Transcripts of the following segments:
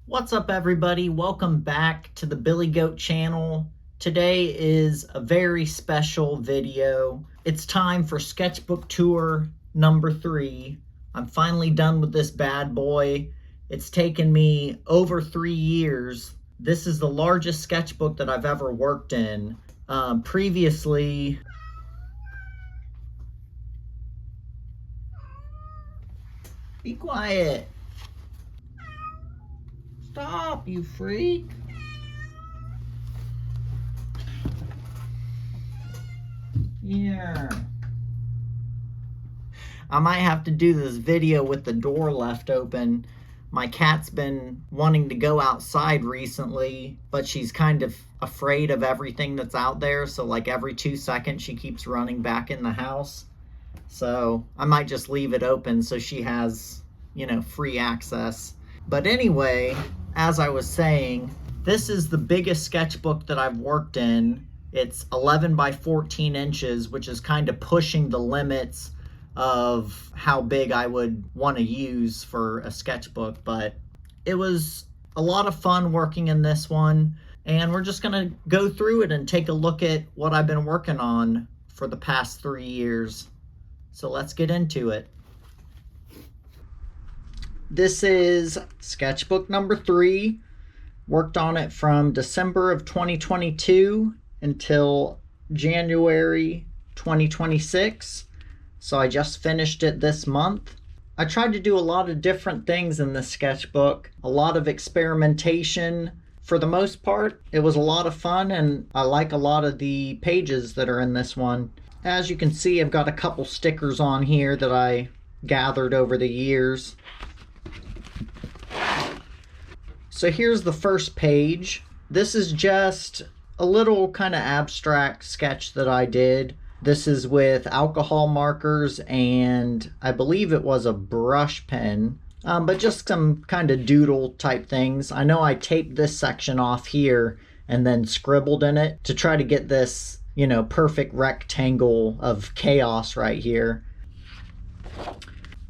What's up, everybody? Welcome back to the Billy Goat channel. Today is a very special video. It's time for Sketchbook Tour number 3. I'm finally done with this bad boy. It's taken me over 3 years. This is the largest sketchbook that I've ever worked in. Previously, be quiet. Stop, you freak. Yeah. I might have to do this video with the door left open. My cat's been wanting to go outside recently, but she's kind of afraid of everything that's out there. So like every 2 seconds, she keeps running back in the house. So I might just leave it open so she has, free access. But anyway, as I was saying, this is the biggest sketchbook that I've worked in. It's 11 by 14 inches, which is kind of pushing the limits of how big I would want to use for a sketchbook. But it was a lot of fun working in this one. And we're just going to go through it and take a look at what I've been working on for the past 3 years. So let's get into it. This is sketchbook number 3. Worked on it from December of 2022 until January 2026. So I just finished it this month. I tried to do a lot of different things in this sketchbook, a lot of experimentation. For the most part, it was a lot of fun, and I like a lot of the pages that are in this one. As you can see, I've got a couple stickers on here that I gathered over the years. So here's the first page. This is just a little kind of abstract sketch that I did. This is with alcohol markers and I believe it was a brush pen, but just some kind of doodle type things. I know I taped this section off here and then scribbled in it to try to get this, perfect rectangle of chaos right here.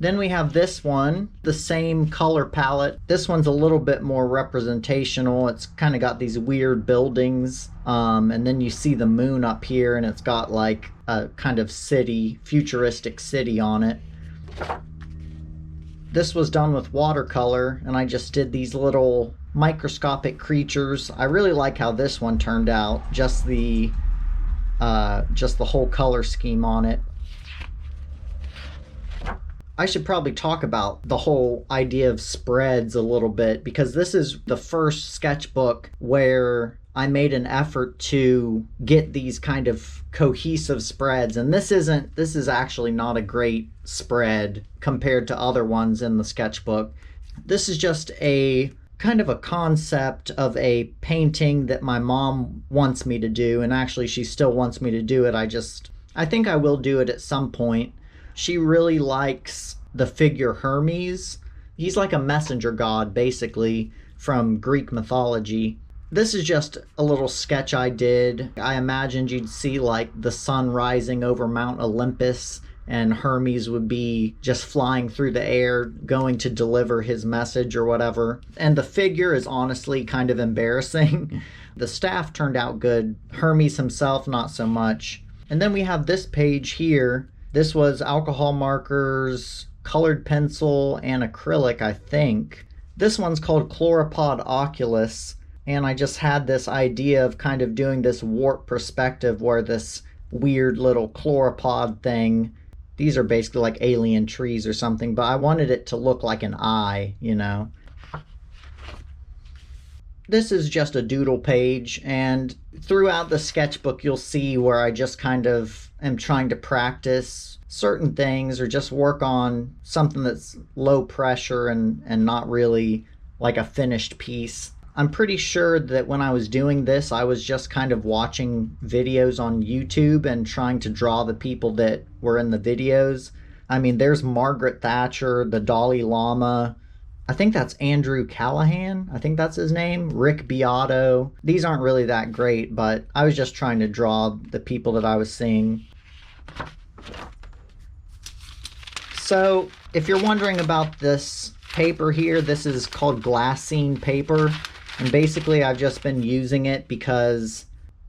Then we have this one, the same color palette. This one's a little bit more representational. It's kind of got these weird buildings. And then you see the moon up here and it's got like a kind of city, futuristic city on it. This was done with watercolor and I just did these little microscopic creatures. I really like how this one turned out. Just the whole color scheme on it. I should probably talk about the whole idea of spreads a little bit, because this is the first sketchbook where I made an effort to get these kind of cohesive spreads. And this is actually not a great spread compared to other ones in the sketchbook. This is just a kind of a concept of a painting that my mom wants me to do. And actually she still wants me to do it. I think I will do it at some point. She really likes the figure Hermes. He's like a messenger god, basically, from Greek mythology. This is just a little sketch I did. I imagined you'd see like the sun rising over Mount Olympus and Hermes would be just flying through the air, going to deliver his message or whatever. And the figure is honestly kind of embarrassing. The staff turned out good. Hermes himself, not so much. And then we have this page here. This was alcohol markers, colored pencil, and acrylic, I think. This one's called Chloropod Oculus, and I just had this idea of kind of doing this warp perspective where this weird little chloropod thing, these are basically like alien trees or something, but I wanted it to look like an eye, This is just a doodle page, and throughout the sketchbook you'll see where I just kind of am trying to practice certain things or just work on something that's low pressure and not really like a finished piece. I'm pretty sure that when I was doing this, I was just kind of watching videos on YouTube and trying to draw the people that were in the videos. I mean, there's Margaret Thatcher, the Dalai Lama, I think that's Andrew Callahan. I think that's his name. Rick Beato. These aren't really that great, but I was just trying to draw the people that I was seeing. So if you're wondering about this paper here. This is called glassine paper, and basically I've just been using it because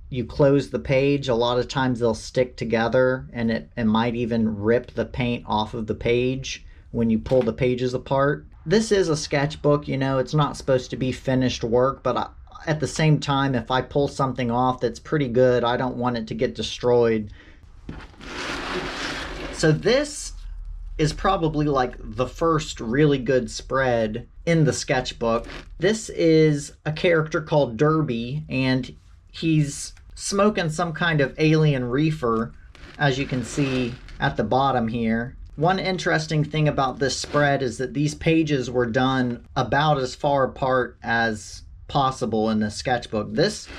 you close the page, a lot of times they'll stick together, and it might even rip the paint off of the page when you pull the pages apart. This is a sketchbook, you know, it's not supposed to be finished work, but at the same time, if I pull something off that's pretty good, I don't want it to get destroyed. So this is probably like the first really good spread in the sketchbook. This is a character called Derby, and he's smoking some kind of alien reefer, as you can see at the bottom here. One interesting thing about this spread is that these pages were done about as far apart as possible in the sketchbook. This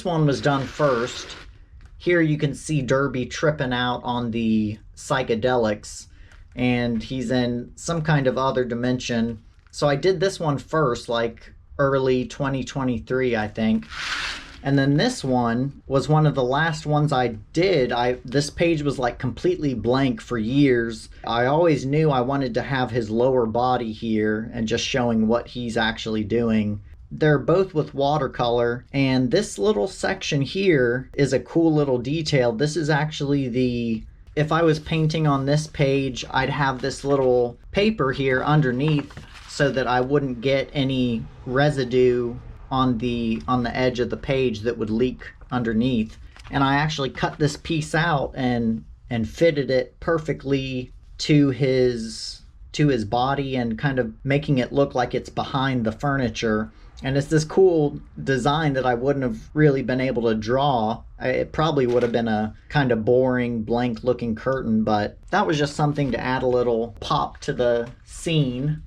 one was done first. Here you can see Derby tripping out on the psychedelics, and he's in some kind of other dimension. So I did this one first, like early 2023, I think. And then this one was one of the last ones I did. This page was like completely blank for years. I always knew I wanted to have his lower body here and just showing what he's actually doing. They're both with watercolor, and this little section here is a cool little detail. This is actually if I was painting on this page, I'd have this little paper here underneath so that I wouldn't get any residue on the edge of the page that would leak underneath. And I actually cut this piece out and fitted it perfectly to his body, and kind of making it look like it's behind the furniture. And it's this cool design that I wouldn't have really been able to draw. It probably would have been a kind of boring, blank looking curtain, but that was just something to add a little pop to the scene.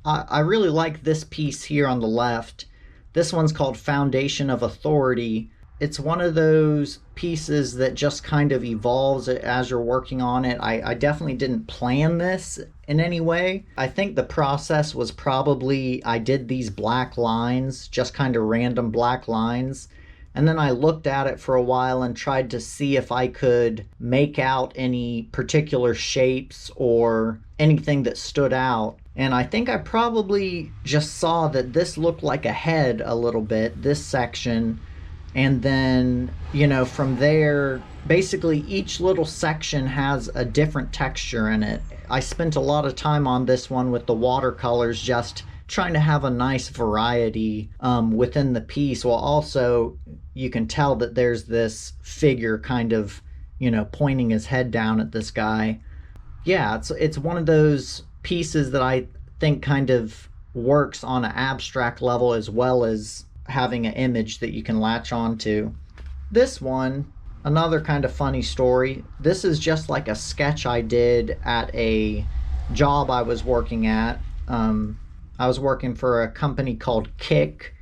I really like this piece here on the left. This one's called Foundation of Authority. It's one of those pieces that just kind of evolves as you're working on it. I definitely didn't plan this in any way. I think the process was probably I did these black lines, just kind of random black lines. And then I looked at it for a while and tried to see if I could make out any particular shapes or anything that stood out. And I think I probably just saw that this looked like a head a little bit, this section. And then, you know, from there, basically each little section has a different texture in it. I spent a lot of time on this one with the watercolors, just trying to have a nice variety within the piece, while also you can tell that there's this figure kind of, you know, pointing his head down at this guy. Yeah, it's one of those pieces that I think kind of works on an abstract level as well as having an image that you can latch onto. This one, another kind of funny story. This is just like a sketch I did at a job I was working at. I was working for a company called Kick,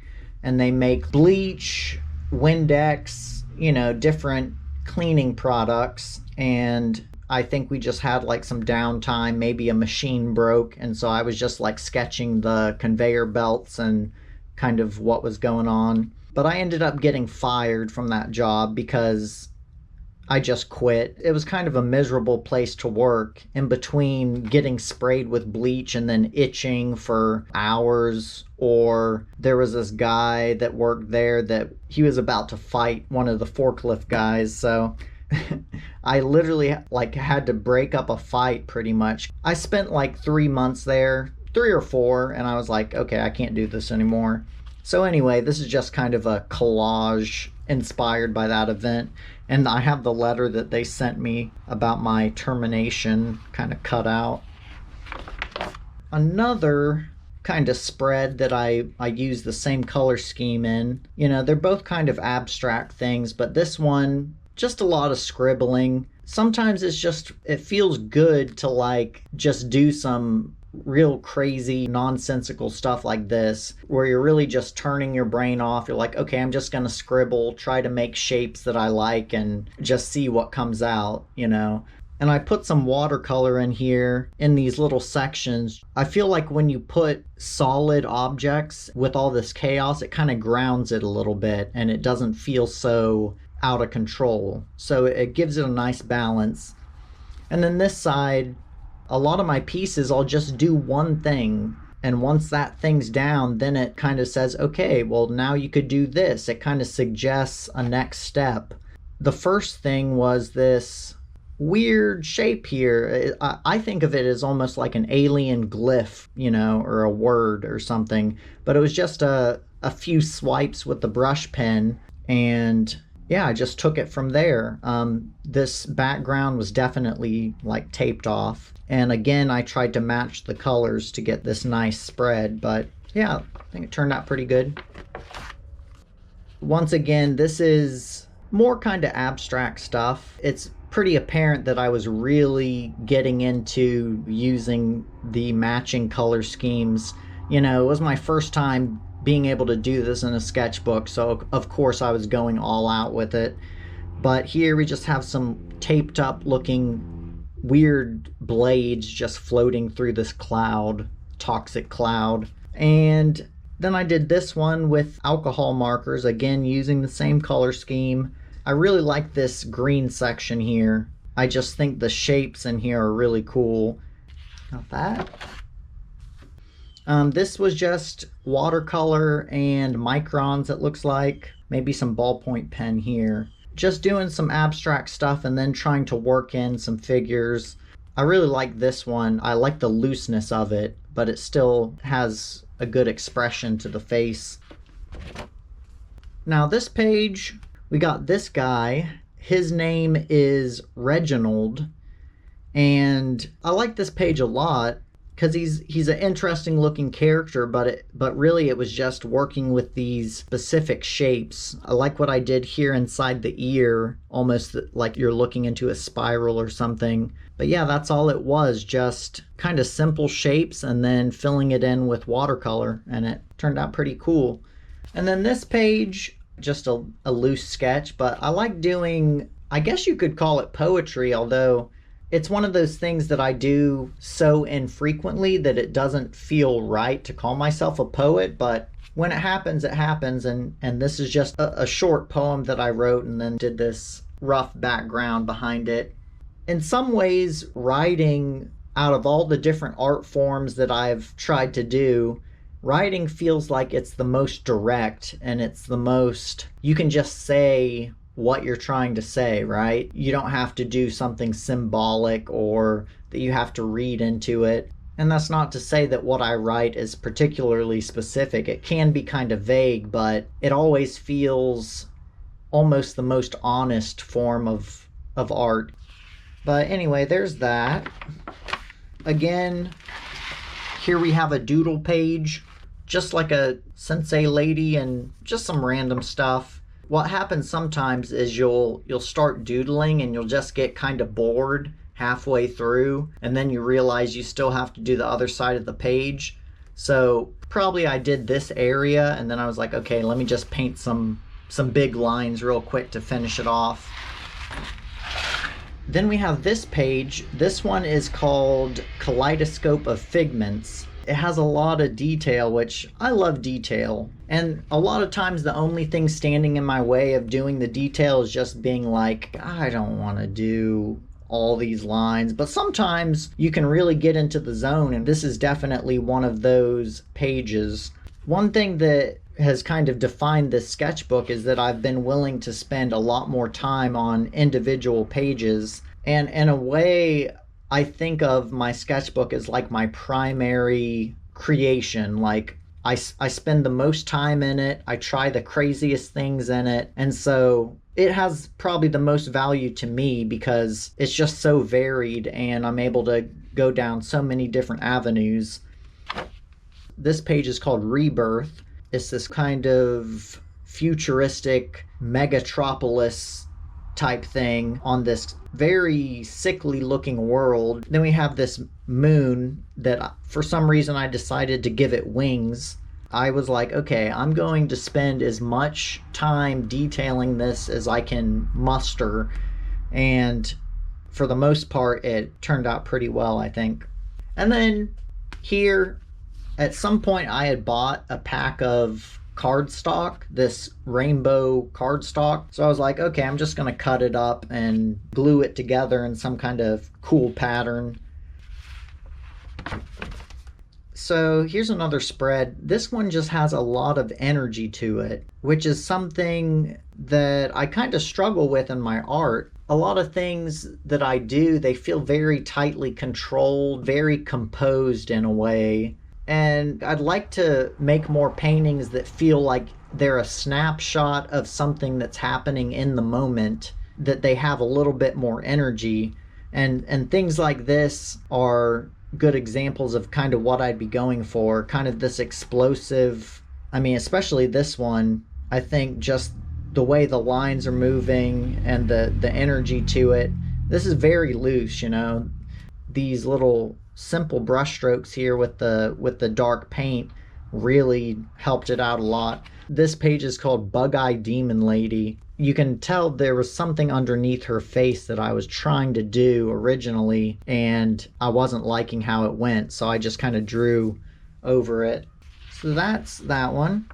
and they make bleach, Windex, you know, different cleaning products. And I think we just had like some downtime, maybe a machine broke, and so I was just like sketching the conveyor belts and kind of what was going on. But I ended up getting fired from that job because I just quit. It was kind of a miserable place to work, in between getting sprayed with bleach and then itching for hours. Or there was this guy that worked there that he was about to fight one of the forklift guys, so I literally like had to break up a fight pretty much. I spent like 3 months there, 3 or 4, and I was like, okay, I can't do this anymore. So anyway, this is just kind of a collage inspired by that event. And I have the letter that they sent me about my termination kind of cut out. Another kind of spread that I use the same color scheme in, you know, they're both kind of abstract things, but this one, just a lot of scribbling. Sometimes it feels good to like just do some real crazy nonsensical stuff like this, where you're really just turning your brain off. You're like, okay, I'm just gonna scribble, try to make shapes that I like and just see what comes out, you know. And I put some watercolor in here in these little sections. I feel like when you put solid objects with all this chaos, it kind of grounds it a little bit and it doesn't feel so out of control. So it gives it a nice balance. And then this side, a lot of my pieces, I'll just do one thing. And once that thing's down, then it kind of says, okay, well, now you could do this. It kind of suggests a next step. The first thing was this weird shape here. I think of it as almost like an alien glyph, you know, or a word or something. But it was just a few swipes with the brush pen, and yeah, I just took it from there. This background was definitely like taped off. And again, I tried to match the colors to get this nice spread, but yeah, I think it turned out pretty good. Once again, this is more kind of abstract stuff. It's pretty apparent that I was really getting into using the matching color schemes. You know, it was my first time being able to do this in a sketchbook, so of course I was going all out with it. But here we just have some taped up looking weird blades just floating through this cloud, toxic cloud. And then I did this one with alcohol markers, again using the same color scheme. I really like this green section here. I just think the shapes in here are really cool. Got that. This was just watercolor and microns, it looks like. Maybe some ballpoint pen here. Just doing some abstract stuff and then trying to work in some figures. I really like this one. I like the looseness of it, but it still has a good expression to the face. Now this page, we got this guy. His name is Reginald, and I like this page a lot because he's an interesting looking character, but really it was just working with these specific shapes. I like what I did here inside the ear, almost like you're looking into a spiral or something. But yeah, that's all it was, just kind of simple shapes and then filling it in with watercolor, and it turned out pretty cool. And then this page, just a loose sketch, but I like doing, I guess you could call it poetry, although it's one of those things that I do so infrequently that it doesn't feel right to call myself a poet, but when it happens, and this is just a short poem that I wrote and then did this rough background behind it. In some ways, writing, out of all the different art forms that I've tried to do, writing feels like it's the most direct, and it's the most, you can just say what you're trying to say, right? You don't have to do something symbolic or that you have to read into it. And that's not to say that what I write is particularly specific. It can be kind of vague, but it always feels almost the most honest form of art. But anyway, there's that. Again, here we have a doodle page, just like a sensei lady and just some random stuff. What happens sometimes is you'll start doodling and you'll just get kind of bored halfway through, and then you realize you still have to do the other side of the page. So probably I did this area and then I was like, okay, let me just paint some big lines real quick to finish it off. Then we have this page. This one is called Kaleidoscope of Figments. It has a lot of detail, which I love detail. And a lot of times the only thing standing in my way of doing the detail is just being like, I don't want to do all these lines. But sometimes you can really get into the zone, and this is definitely one of those pages. One thing that has kind of defined this sketchbook is that I've been willing to spend a lot more time on individual pages. And in a way, I think of my sketchbook as like my primary creation. Like I spend the most time in it. I try the craziest things in it. And so it has probably the most value to me because it's just so varied and I'm able to go down so many different avenues. This page is called Rebirth. It's this kind of futuristic megatropolis type thing on this very sickly looking world. Then we have this moon that for some reason I decided to give it wings. I was like, okay, I'm going to spend as much time detailing this as I can muster, and for the most part it turned out pretty well, I think. And then here, at some point I had bought a pack of cardstock, this rainbow cardstock. So I was like, okay, I'm just gonna cut it up and glue it together in some kind of cool pattern. So here's another spread. This one just has a lot of energy to it, which is something that I kind of struggle with in my art. A lot of things that I do, they feel very tightly controlled, very composed in a way. And I'd like to make more paintings that feel like they're a snapshot of something that's happening in the moment, that they have a little bit more energy. And things like this are good examples of kind of what I'd be going for, kind of this explosive, I mean, especially this one. I think just the way the lines are moving and the energy to it. This is very loose, you know. These little simple brush strokes here with the dark paint really helped it out a lot. This page is called Bug-Eye Demon Lady. You can tell there was something underneath her face that I was trying to do originally, and I wasn't liking how it went, so I just kind of drew over it. So that's that one.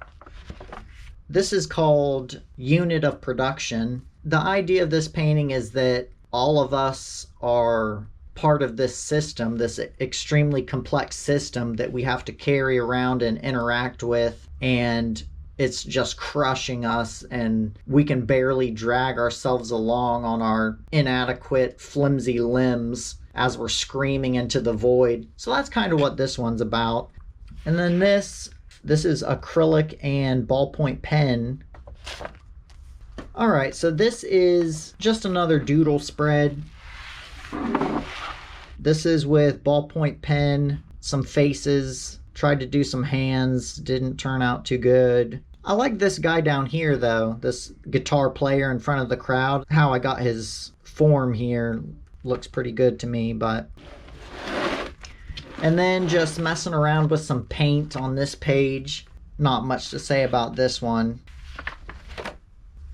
This is called Unit of Production. The idea of this painting is that all of us are part of this system, this extremely complex system that we have to carry around and interact with, and it's just crushing us, and we can barely drag ourselves along on our inadequate, flimsy limbs as we're screaming into the void. So that's kind of what this one's about. And then this is acrylic and ballpoint pen. All right, so this is just another doodle spread. This is with ballpoint pen, some faces, tried to do some hands, didn't turn out too good. I like this guy down here though, this guitar player in front of the crowd. How I got his form here looks pretty good to me, but... And then just messing around with some paint on this page. Not much to say about this one.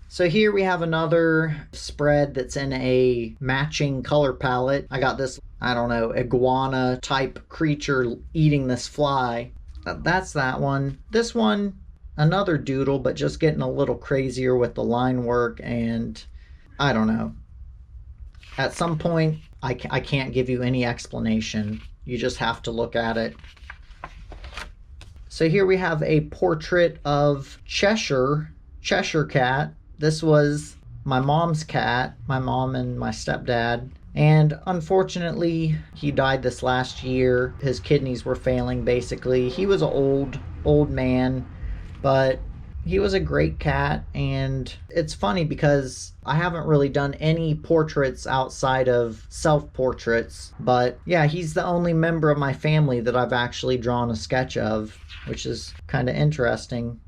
So here we have another spread that's in a matching color palette. I got this, I don't know, iguana type creature eating this fly. That's that one. This one, another doodle, but just getting a little crazier with the line work, and I don't know. At some point, I can't give you any explanation. You just have to look at it. So here we have a portrait of Cheshire Cat. This was my mom's cat, my mom and my stepdad. And unfortunately, he died this last year. His kidneys were failing, basically. He was an old man, but he was a great cat. And it's funny because I haven't really done any portraits outside of self-portraits. But yeah, he's the only member of my family that I've actually drawn a sketch of, which is kind of interesting.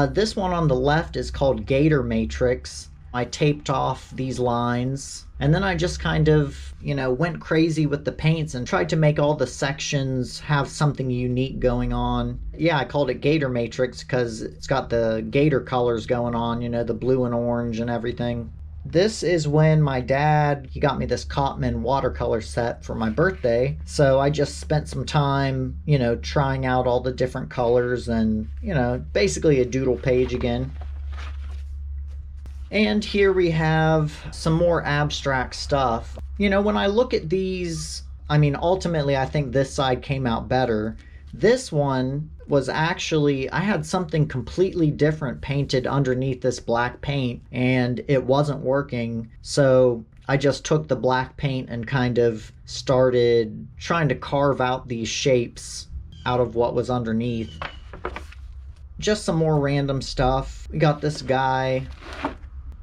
This one on the left is called Gator Matrix. I taped off these lines, and then I just kind of, went crazy with the paints and tried to make all the sections have something unique going on. Yeah, I called it Gator Matrix because it's got the gator colors going on, the blue and orange and everything. This is when my dad, he got me this Cotman watercolor set for my birthday. So I just spent some time, trying out all the different colors and, basically a doodle page again. And here we have some more abstract stuff. When I look at these, ultimately I think this side came out better. This one was actually, I had something completely different painted underneath this black paint, and it wasn't working. So I just took the black paint and kind of started trying to carve out these shapes out of what was underneath. Just some more random stuff. We got this guy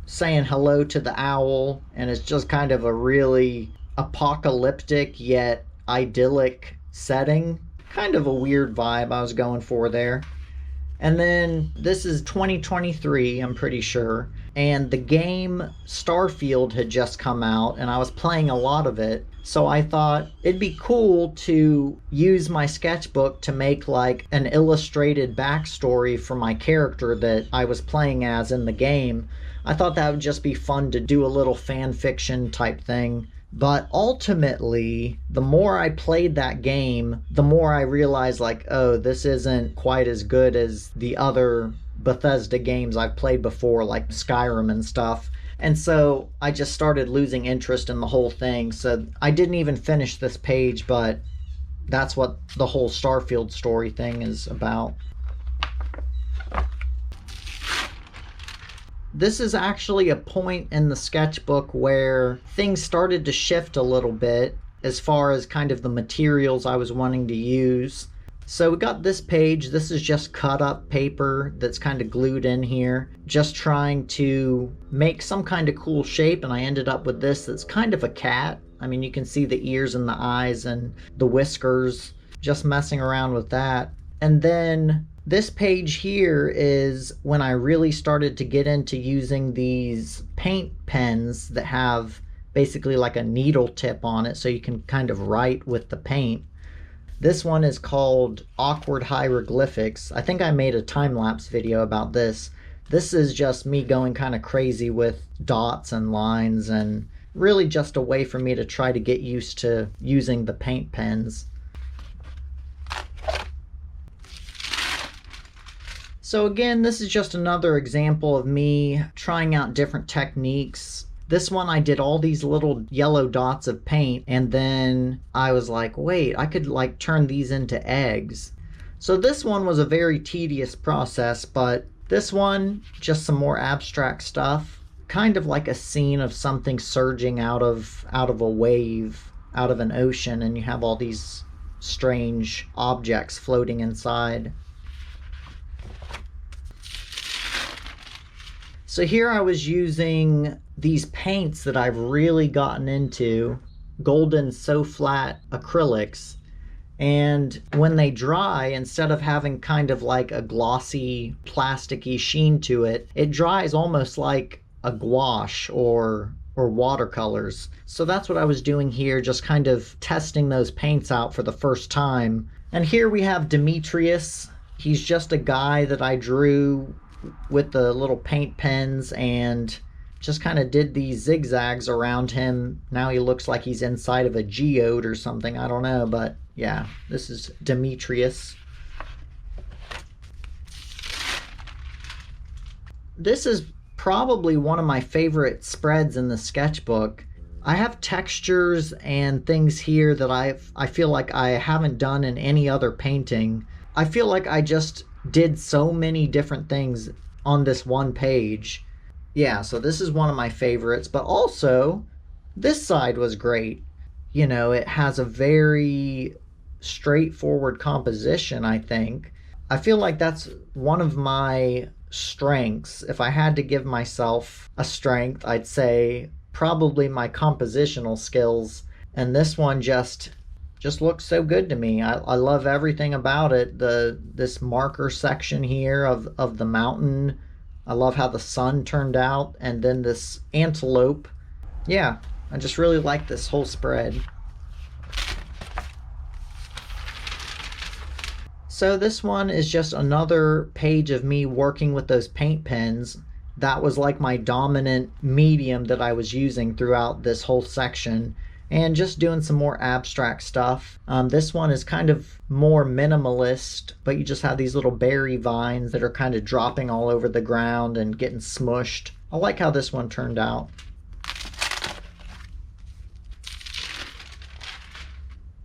saying hello to the owl, and it's just kind of a really apocalyptic yet idyllic setting. Kind of a weird vibe I was going for there. And then this is 2023, I'm pretty sure. And the game Starfield had just come out, and I was playing a lot of it. So I thought it'd be cool to use my sketchbook to make like an illustrated backstory for my character that I was playing as in the game. I thought that would just be fun to do a little fan fiction type thing. But ultimately, the more I played that game, the more I realized oh, this isn't quite as good as the other Bethesda games I've played before, like Skyrim and stuff. And so I just started losing interest in the whole thing. So I didn't even finish this page, but that's what the whole Starfield story thing is about. This is actually a point in the sketchbook where things started to shift a little bit as far as kind of the materials I was wanting to use. So we got this page. This is just cut up paper that's kind of glued in here, just trying to make some kind of cool shape, and I ended up with this that's kind of a cat. I mean, you can see the ears and the eyes and the whiskers, just messing around with that. And then this page here is when I really started to get into using these paint pens that have basically like a needle tip on it so you can kind of write with the paint. This one is called Awkward Hieroglyphics. I think I made a time-lapse video about this. This is just me going kind of crazy with dots and lines, and really just a way for me to try to get used to using the paint pens. So again, this is just another example of me trying out different techniques. This one I did all these little yellow dots of paint, and then I was like, wait, I could like turn these into eggs. So this one was a very tedious process, but this one, just some more abstract stuff. Kind of like a scene of something surging out of a wave, out of an ocean, and you have all these strange objects floating inside. So here I was using these paints that I've really gotten into, golden so flat acrylics, and when they dry, instead of having kind of like a glossy plasticky sheen to it, it dries almost like a gouache or watercolors. So that's what I was doing here, just kind of testing those paints out for the first time. And here we have Demetrius. He's just a guy that I drew with the little paint pens and just kind of did these zigzags around him. Now he looks like he's inside of a geode or something, I don't know, but yeah, this is Demetrius. This is probably one of my favorite spreads in the sketchbook. I have textures and things here that I feel like I haven't done in any other painting. I feel like I just did so many different things on this one page. Yeah, so this is one of my favorites, but also this side was great. You know, it has a very straightforward composition, I think. I feel like that's one of my strengths. If I had to give myself a strength, I'd say probably my compositional skills, and this one just looks so good to me. I love everything about it. This marker section here of the mountain. I love how the sun turned out, and then this antelope. Yeah, I just really like this whole spread. So this one is just another page of me working with those paint pens. That was like my dominant medium that I was using throughout this whole section, and just doing some more abstract stuff. This one is kind of more minimalist, but you just have these little berry vines that are kind of dropping all over the ground and getting smushed. I like how this one turned out.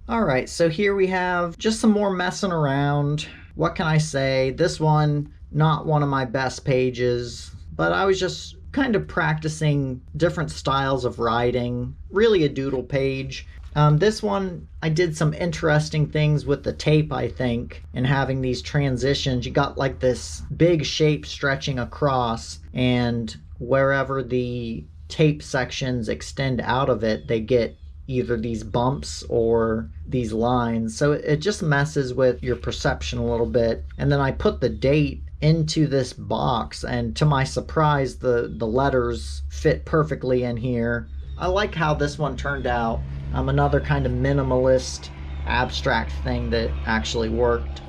Alright, so here we have just some more messing around. What can I say? This one, not one of my best pages, but I was just kind of practicing different styles of writing. Really a doodle page. This one, I did some interesting things with the tape, I think, and having these transitions. You got like this big shape stretching across, and wherever the tape sections extend out of it, they get either these bumps or these lines. So it just messes with your perception a little bit. And then I put the date into this box, and to my surprise, the letters fit perfectly in here. I like how this one turned out. Another kind of minimalist, abstract thing that actually worked.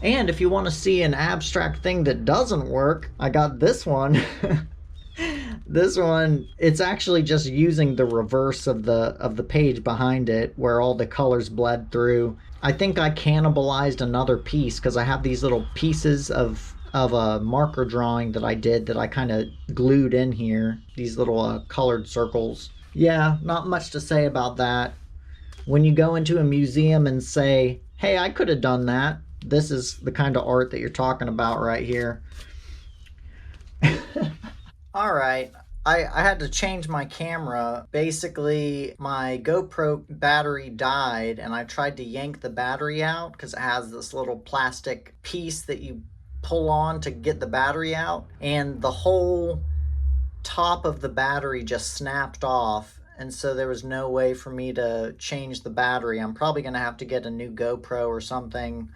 And if you want to see an abstract thing that doesn't work, I got this one. This one, it's actually just using the reverse of the page behind it where all the colors bled through. I think I cannibalized another piece because I have these little pieces of a marker drawing that I did that I kind of glued in here. These little colored circles. Yeah, not much to say about that. when you go into a museum and say, hey, I could have done that, this is the kind of art that you're talking about right here. All right. I had to change my camera. Basically, my GoPro battery died, and I tried to yank the battery out because it has this little plastic piece that you pull on to get the battery out, and the whole top of the battery just snapped off. And so there was no way for me to change the battery. I'm probably going to have to get a new GoPro or something.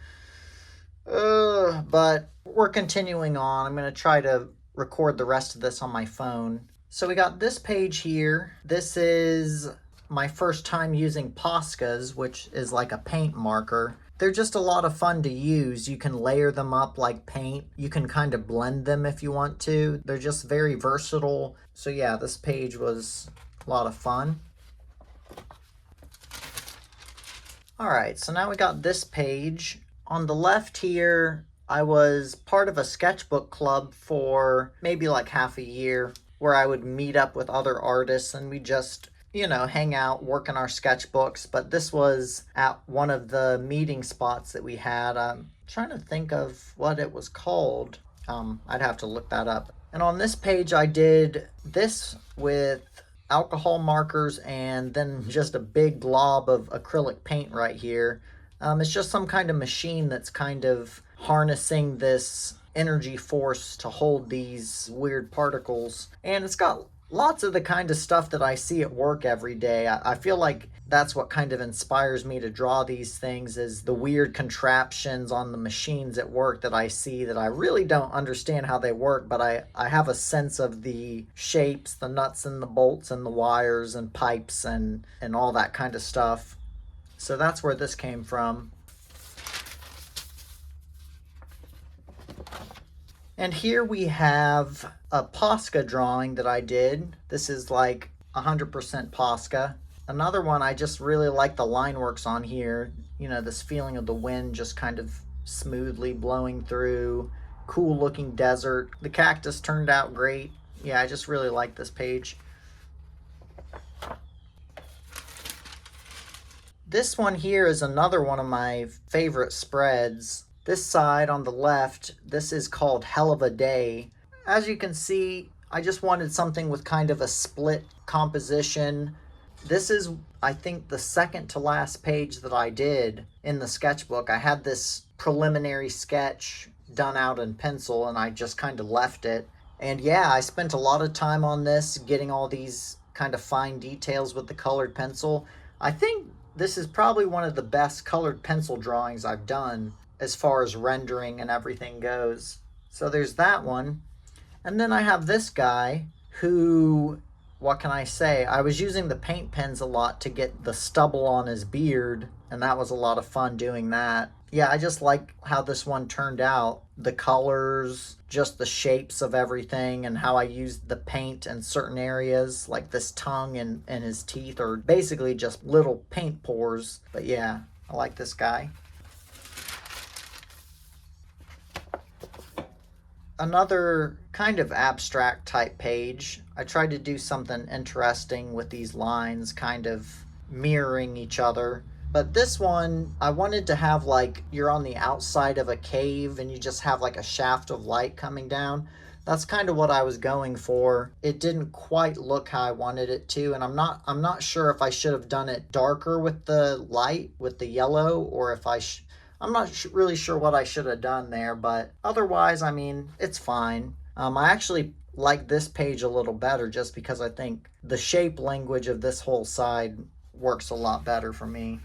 But we're continuing on. I'm going to try to record the rest of this on my phone. So we got this page here. This is my first time using Poscas, which is like a paint marker. They're just a lot of fun to use. You can layer them up like paint. You can kind of blend them if you want to. They're just very versatile. So yeah, this page was a lot of fun. All right, so now we got this page. On the left here, I was part of a sketchbook club for maybe like half a year, where I would meet up with other artists and we just, hang out, work on our sketchbooks. But this was at one of the meeting spots that we had. I'm trying to think of what it was called. I'd have to look that up. And on this page, I did this with alcohol markers and then just a big glob of acrylic paint right here. It's just some kind of machine that's kind of harnessing this energy force to hold these weird particles. And it's got lots of the kind of stuff that I see at work every day. I feel like that's what kind of inspires me to draw these things, is the weird contraptions on the machines at work that I see that I really don't understand how they work, but I have a sense of the shapes, the nuts and the bolts and the wires and pipes and all that kind of stuff. So that's where this came from. And here we have a Posca drawing that I did. This is like 100% Posca. Another one, I just really like the line works on here. This feeling of the wind just kind of smoothly blowing through. Cool looking desert. The cactus turned out great. Yeah, I just really like this page. This one here is another one of my favorite spreads. This side on the left, this is called Hell of a Day. As you can see, I just wanted something with kind of a split composition. This is, I think, the second to last page that I did in the sketchbook. I had this preliminary sketch done out in pencil and I just kind of left it. And yeah, I spent a lot of time on this, getting all these kind of fine details with the colored pencil. I think this is probably one of the best colored pencil drawings I've done as far as rendering and everything goes. So there's that one. And then I have this guy who, what can I say? I was using the paint pens a lot to get the stubble on his beard, and that was a lot of fun doing that. Yeah, I just like how this one turned out. The colors, just the shapes of everything, and how I used the paint in certain areas, like this tongue and his teeth are basically just little paint pores. But yeah, I like this guy. Another kind of abstract type page. I tried to do something interesting with these lines kind of mirroring each other. But this one, I wanted to have like you're on the outside of a cave and you just have like a shaft of light coming down. That's kind of what I was going for. It didn't quite look how I wanted it to, and I'm not sure if I should have done it darker with the light, with the yellow, or if I'm not really sure what I should have done there, but otherwise, I mean, it's fine. I actually like this page a little better just because I think the shape language of this whole side works a lot better for me.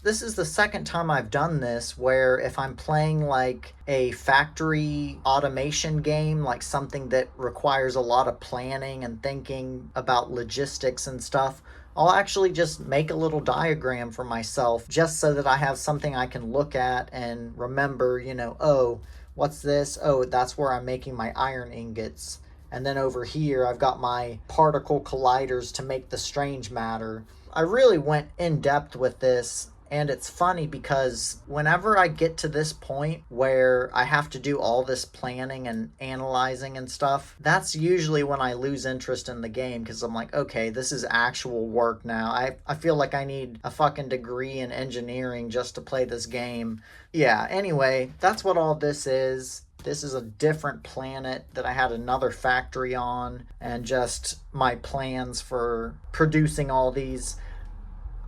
This is the second time I've done this, where if I'm playing like a factory automation game, like something that requires a lot of planning and thinking about logistics and stuff, I'll actually just make a little diagram for myself just so that I have something I can look at and remember, oh, what's this? Oh, that's where I'm making my iron ingots. And then over here, I've got my particle colliders to make the strange matter. I really went in depth with this. And it's funny because whenever I get to this point where I have to do all this planning and analyzing and stuff, that's usually when I lose interest in the game, because I'm like, okay, this is actual work now. I feel like I need a fucking degree in engineering just to play this game. Yeah, anyway, that's what all this is. This is a different planet that I had another factory on, and just my plans for producing all these.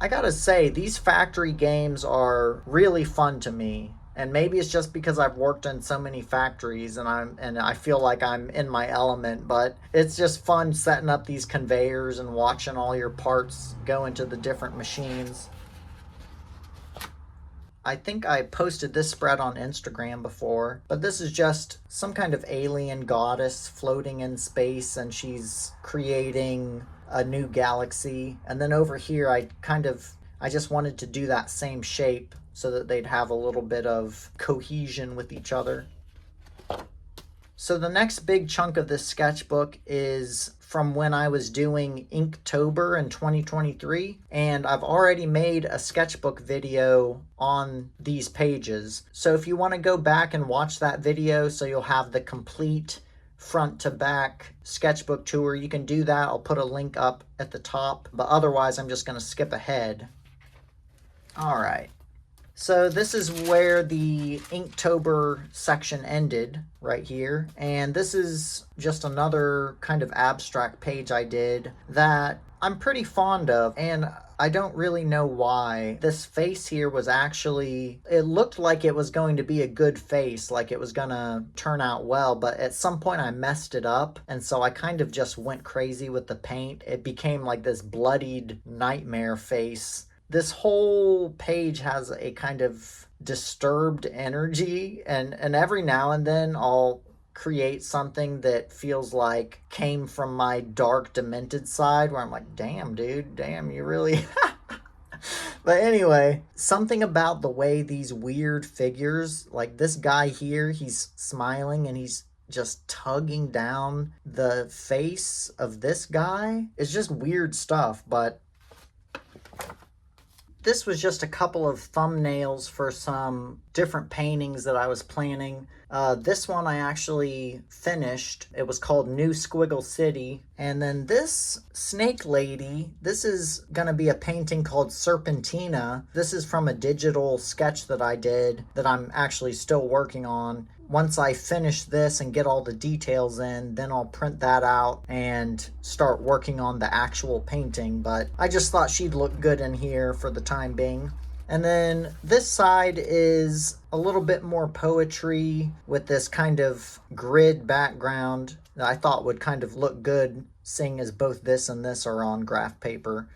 I gotta say, these factory games are really fun to me. And maybe it's just because I've worked in so many factories and I feel like I'm in my element, but it's just fun setting up these conveyors and watching all your parts go into the different machines. I think I posted this spread on Instagram before, but this is just some kind of alien goddess floating in space, and she's creating a new galaxy. And then over here, I just wanted to do that same shape so that they'd have a little bit of cohesion with each other. So the next big chunk of this sketchbook is from when I was doing Inktober in 2023, and I've already made a sketchbook video on these pages. So if you want to go back and watch that video so you'll have the complete front to back sketchbook tour, you can do that. I'll put a link up at the top, but otherwise I'm just going to skip ahead. All right. So this is where the Inktober section ended, right here. And this is just another kind of abstract page I did that I'm pretty fond of, and I don't really know why. This face here was actually, it looked like it was going to be a good face, like it was gonna turn out well, but at some point I messed it up, and so I kind of just went crazy with the paint. It became like this bloodied nightmare face. This whole page has a kind of disturbed energy, and every now and then I'll create something that feels like came from my dark, demented side, where I'm like, damn, dude, damn, you really... But anyway, something about the way these weird figures, like this guy here, he's smiling and he's just tugging down the face of this guy. It's just weird stuff, but this was just a couple of thumbnails for some different paintings that I was planning. This one I actually finished. It was called New Squiggle City. And then this snake lady, this is gonna be a painting called Serpentina. This is from a digital sketch that I did that I'm actually still working on. Once I finish this and get all the details in, then I'll print that out and start working on the actual painting. But I just thought she'd look good in here for the time being. And then this side is a little bit more poetry with this kind of grid background that I thought would kind of look good, seeing as both this and this are on graph paper.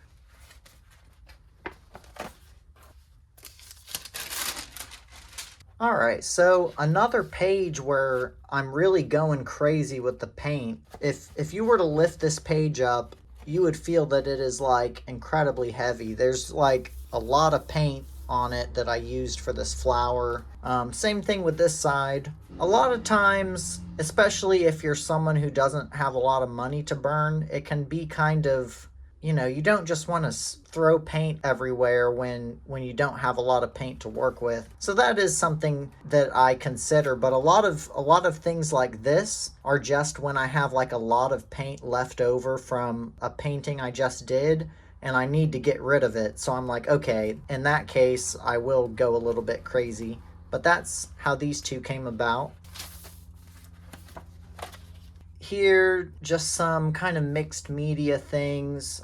All right, so another page where I'm really going crazy with the paint. If you were to lift this page up, you would feel that it is like incredibly heavy. There's like a lot of paint on it that I used for this flower. Same thing with this side. A lot of times, especially if you're someone who doesn't have a lot of money to burn, it can be kind of, you know, you don't just want to throw paint everywhere when you don't have a lot of paint to work with. So that is something that I consider, but a lot of things like this are just when I have like a lot of paint left over from a painting I just did and I need to get rid of it. So I'm like, okay, in that case, I will go a little bit crazy. But that's how these two came about. Here, just some kind of mixed media things.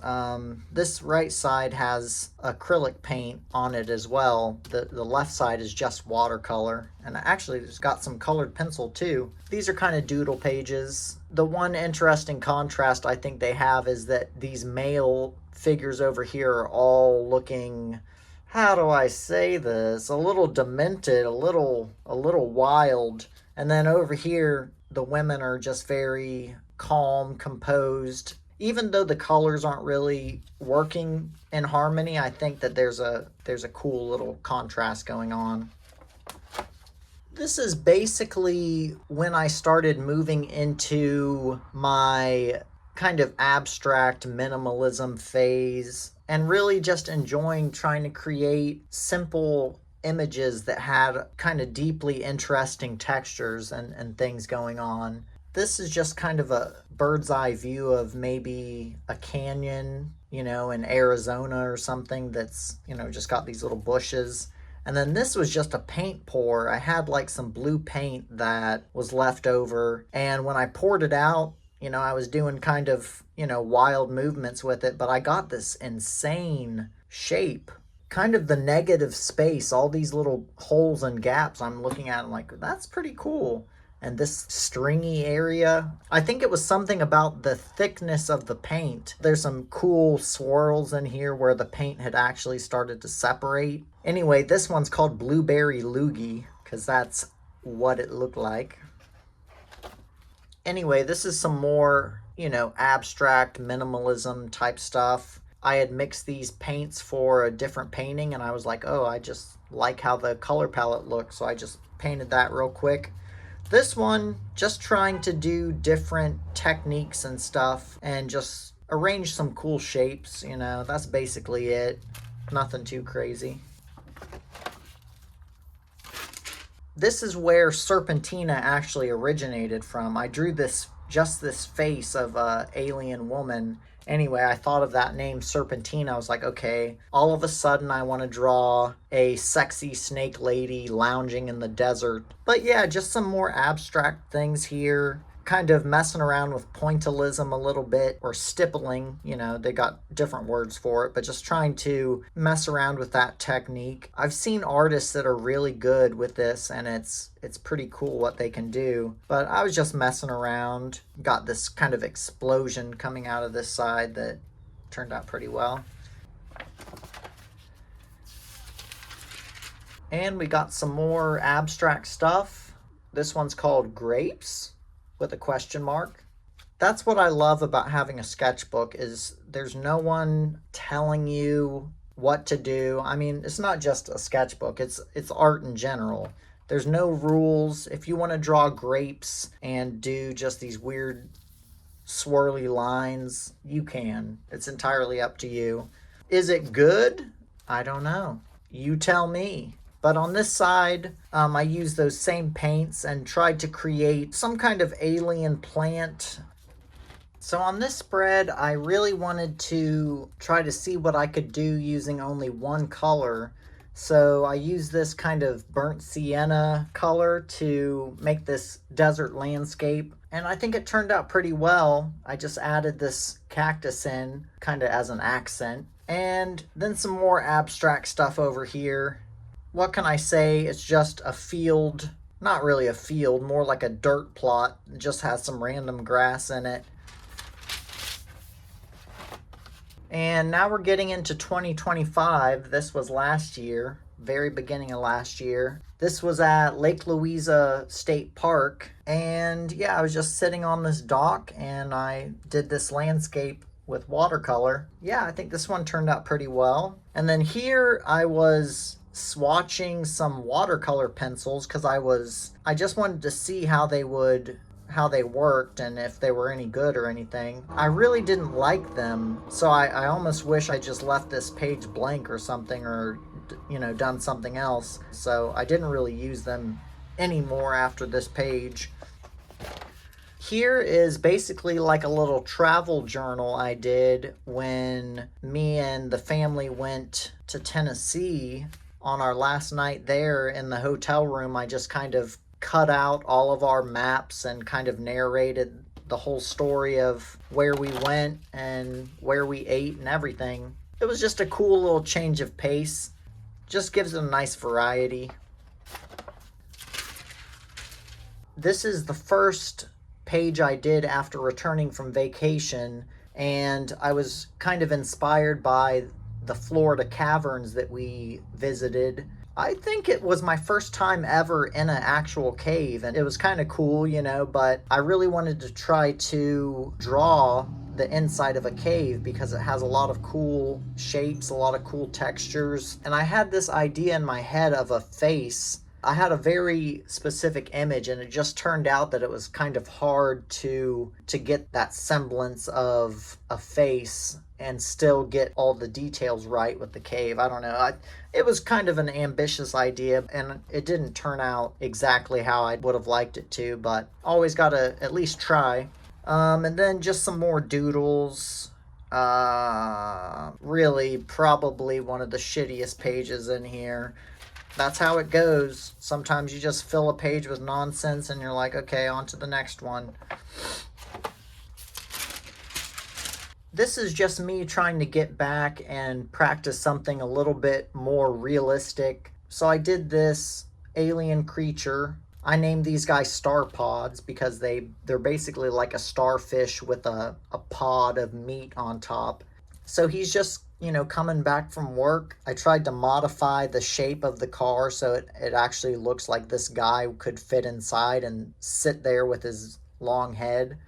This right side has acrylic paint on it as well. The left side is just watercolor. And actually, it's got some colored pencil too. These are kind of doodle pages. The one interesting contrast I think they have is that these male figures over here are all looking, how do I say this? A little demented, a little wild. And then over here, the women are just very calm, composed. Even though the colors aren't really working in harmony, I think that there's a cool little contrast going on. This is basically when I started moving into my kind of abstract minimalism phase. and really just enjoying trying to create simple images that had kind of deeply interesting textures and things going on. This is just kind of a bird's eye view of maybe a canyon, in Arizona or something that's, just got these little bushes. And then this was just a paint pour. I had like some blue paint that was left over. And when I poured it out, I was doing kind of, wild movements with it, but I got this insane shape. Kind of the negative space, all these little holes and gaps I'm looking at, I'm like, that's pretty cool. And this stringy area, I think it was something about the thickness of the paint. There's some cool swirls in here where the paint had actually started to separate. Anyway, this one's called Blueberry Loogie, because that's what it looked like. Anyway, this is some more, abstract minimalism type stuff. I had mixed these paints for a different painting, and I was like, oh, I just like how the color palette looks, so I just painted that real quick. This one, just trying to do different techniques and stuff and just arrange some cool shapes, that's basically it. Nothing too crazy. This is where Serpentina actually originated from. I drew this face of a alien woman. Anyway, I thought of that name, Serpentina. I was like, okay, all of a sudden I want to draw a sexy snake lady lounging in the desert. But yeah, just some more abstract things here. Kind of messing around with pointillism a little bit, or stippling, they got different words for it, but just trying to mess around with that technique. I've seen artists that are really good with this, and it's pretty cool what they can do, but I was just messing around. Got this kind of explosion coming out of this side that turned out pretty well. And we got some more abstract stuff. This one's called Grapes, with a question mark. That's what I love about having a sketchbook, is there's no one telling you what to do. I mean, it's not just a sketchbook, it's art in general. There's no rules. If you want to draw grapes and do just these weird swirly lines, you can. It's entirely up to you. Is it good? I don't know. You tell me. But on this side, I used those same paints and tried to create some kind of alien plant. So on this spread, I really wanted to try to see what I could do using only one color. So I used this kind of burnt sienna color to make this desert landscape. And I think it turned out pretty well. I just added this cactus in kind of as an accent. And then some more abstract stuff over here. What can I say? It's just a field, not really a field, more like a dirt plot. It just has some random grass in it. And now we're getting into 2025. This was last year, very beginning of last year. This was at Lake Louisa State Park. And yeah, I was just sitting on this dock and I did this landscape with watercolor. Yeah, I think this one turned out pretty well. And then here I was swatching some watercolor pencils because I just wanted to see how they worked and if they were any good or anything. I really didn't like them, so I almost wish I just left this page blank or something, or done something else. So I didn't really use them anymore after this page. Here is basically like a little travel journal I did when me and the family went to Tennessee. On our last night there in the hotel room, I just kind of cut out all of our maps and kind of narrated the whole story of where we went and where we ate and everything. It was just a cool little change of pace. Just gives it a nice variety. This is the first page I did after returning from vacation, and I was kind of inspired by the Florida caverns that we visited. I think it was my first time ever in an actual cave, and it was kind of cool, but I really wanted to try to draw the inside of a cave because it has a lot of cool shapes, a lot of cool textures. And I had this idea in my head of a face I had a very specific image, and it just turned out that it was kind of hard to get that semblance of a face and still get all the details right with the cave. I don't know. It was kind of an ambitious idea, and it didn't turn out exactly how I would have liked it to, but always got to at least try. And then just some more doodles. Really, probably one of the shittiest pages in here. That's how it goes. Sometimes you just fill a page with nonsense and you're like, okay, on to the next one. This is just me trying to get back and practice something a little bit more realistic. So I did this alien creature. I named these guys star pods because they're basically like a starfish with a pod of meat on top. So he's just, coming back from work. I tried to modify the shape of the car so it actually looks like this guy could fit inside and sit there with his long head.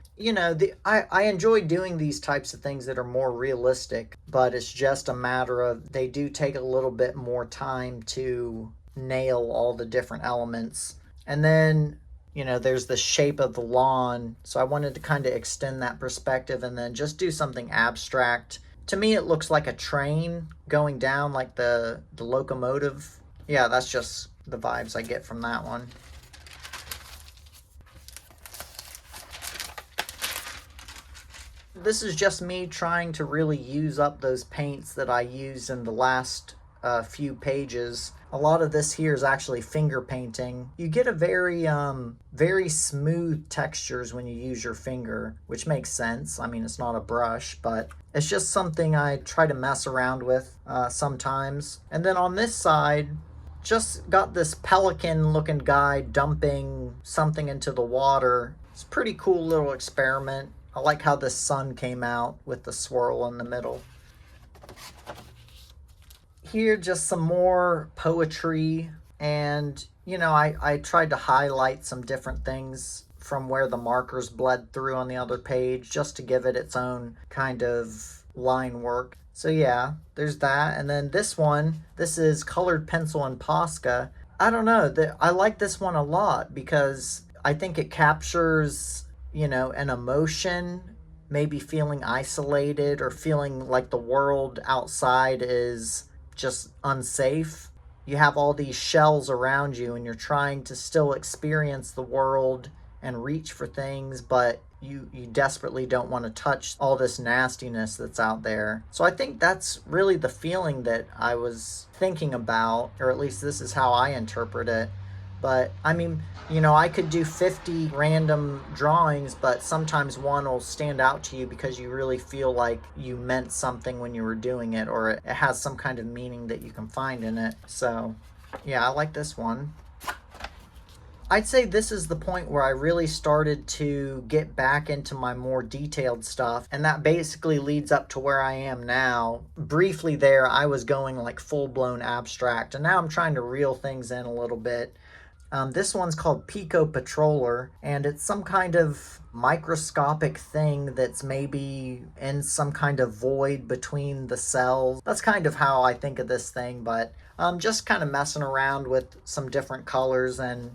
I enjoy doing these types of things that are more realistic, but it's just a matter of they do take a little bit more time to nail all the different elements. And then, there's the shape of the lawn, so I wanted to kind of extend that perspective and then just do something abstract. To me, it looks like a train going down, like the locomotive. Yeah, that's just the vibes I get from that one. This is just me trying to really use up those paints that I used in the last few pages. A lot of this here is actually finger painting. You get a very smooth textures when you use your finger, which makes sense. I mean, it's not a brush, but it's just something I try to mess around with sometimes. And then on this side, just got this pelican looking guy dumping something into the water. It's a pretty cool little experiment. I like how the sun came out with the swirl in the middle. Here, just some more poetry, and I tried to highlight some different things from where the markers bled through on the other page just to give it its own kind of line work. So yeah, there's that. And then this is colored pencil and Posca. I don't know, I like this one a lot because I think it captures an emotion, maybe feeling isolated or feeling like the world outside is just unsafe. You have all these shells around you and you're trying to still experience the world and reach for things, but you desperately don't want to touch all this nastiness that's out there. So I think that's really the feeling that I was thinking about, or at least this is how I interpret it. But I mean, I could do 50 random drawings, but sometimes one will stand out to you because you really feel like you meant something when you were doing it, or it has some kind of meaning that you can find in it. So yeah, I like this one. I'd say this is the point where I really started to get back into my more detailed stuff, and that basically leads up to where I am now. Briefly there, I was going like full-blown abstract, and now I'm trying to reel things in a little bit. This one's called Pico Patroller, and it's some kind of microscopic thing that's maybe in some kind of void between the cells. That's kind of how I think of this thing, but just kind of messing around with some different colors and,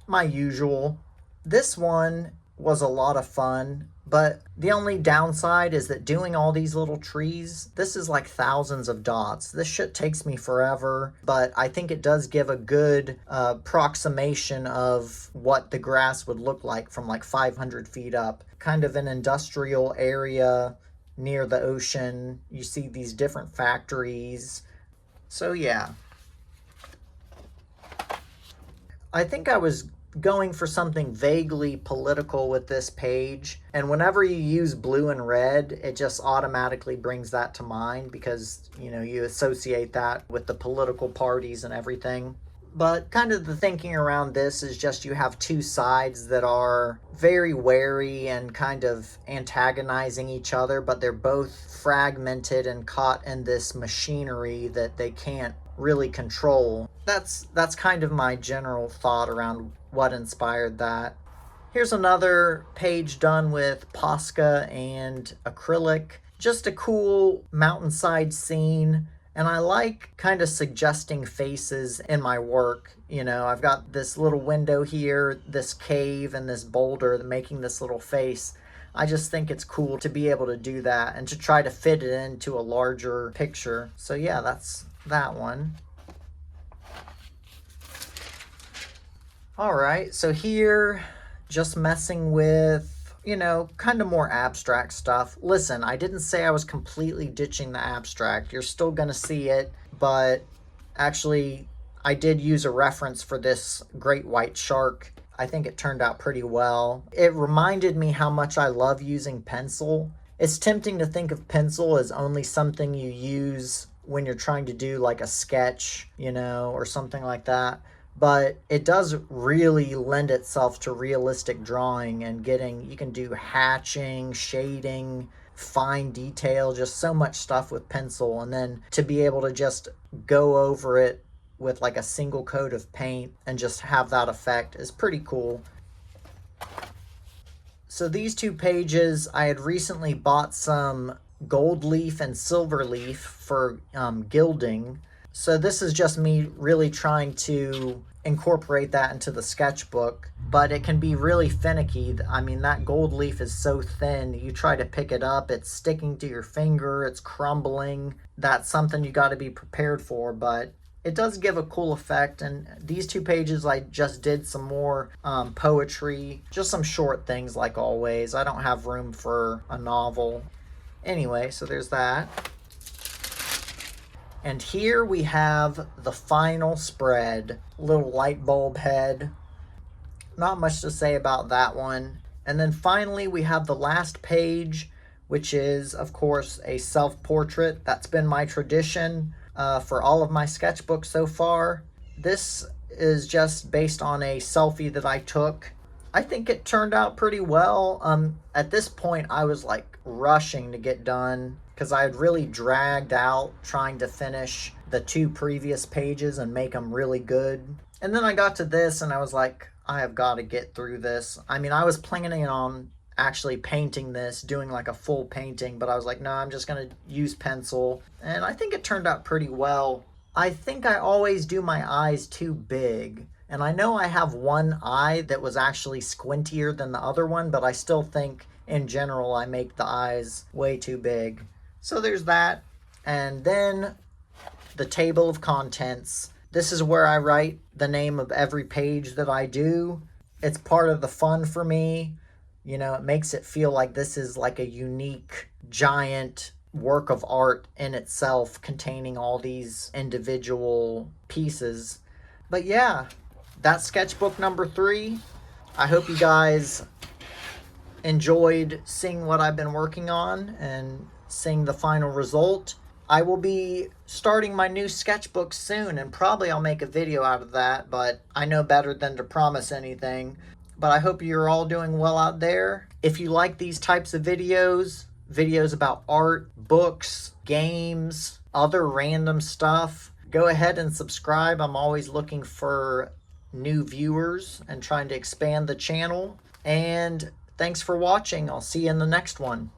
my usual. This one was a lot of fun, but the only downside is that doing all these little trees, this is like thousands of dots. This shit takes me forever, but I think it does give a good approximation of what the grass would look like from like 500 feet up. Kind of an industrial area near the ocean. You see these different factories. So yeah. I think I was going for something vaguely political with this page, and whenever you use blue and red, it just automatically brings that to mind because you associate that with the political parties and everything. But kind of the thinking around this is just you have two sides that are very wary and kind of antagonizing each other, but they're both fragmented and caught in this machinery that they can't really control. That's kind of my general thought around what inspired that. Here's another page done with Posca and acrylic. Just a cool mountainside scene. And I like kind of suggesting faces in my work. You know, I've got this little window here, this cave, and this boulder making this little face. I just think it's cool to be able to do that and to try to fit it into a larger picture. So yeah, that's that one. All right, so here, just messing with, you know, kind of more abstract stuff. Listen, I didn't say I was completely ditching the abstract. You're still going to see it, but actually, I did use a reference for this great white shark. I think it turned out pretty well. It reminded me how much I love using pencil. It's tempting to think of pencil as only something you use when you're trying to do like a sketch, you know, or something like that. But it does really lend itself to realistic drawing and getting, you can do hatching, shading, fine detail, just so much stuff with pencil. And then to be able to just go over it with like a single coat of paint and just have that effect is pretty cool. So these two pages, I had recently bought some gold leaf and silver leaf for gilding. So this is just me really trying to incorporate that into the sketchbook, but it can be really finicky. I mean, that gold leaf is so thin, you try to pick it up, it's sticking to your finger, it's crumbling. That's something you got to be prepared for, but it does give a cool effect. And these two pages, I just did some more poetry, just some short things like always. I don't have room for a novel. Anyway, so there's that. And here we have the final spread, little light bulb head. Not much to say about that one. And then finally we have the last page, which is, of course, a self-portrait. That's been my tradition for all of my sketchbooks so far. This is just based on a selfie that I took. I think it turned out pretty well. At this point, I was like rushing to get done because I had really dragged out trying to finish the two previous pages and make them really good. And then I got to this and I was like, I have got to get through this. I mean, I was planning on actually painting this, doing like a full painting, but I was like, no, I'm just going to use pencil. And I think it turned out pretty well. I think I always do my eyes too big. And I know I have one eye that was actually squintier than the other one, but I still think in general I make the eyes way too big. So there's that. And then the table of contents. This is where I write the name of every page that I do. It's part of the fun for me. You know, it makes it feel like this is like a unique, giant work of art in itself, containing all these individual pieces. But yeah, that's sketchbook number 3. I hope you guys enjoyed seeing what I've been working on and seeing the final result. I will be starting my new sketchbook soon, and probably I'll make a video out of that, but I know better than to promise anything. But I hope you're all doing well out there. If you like these types of videos about art, books, games, other random stuff, go ahead and subscribe. I'm always looking for new viewers and trying to expand the channel. And thanks for watching. I'll see you in the next one.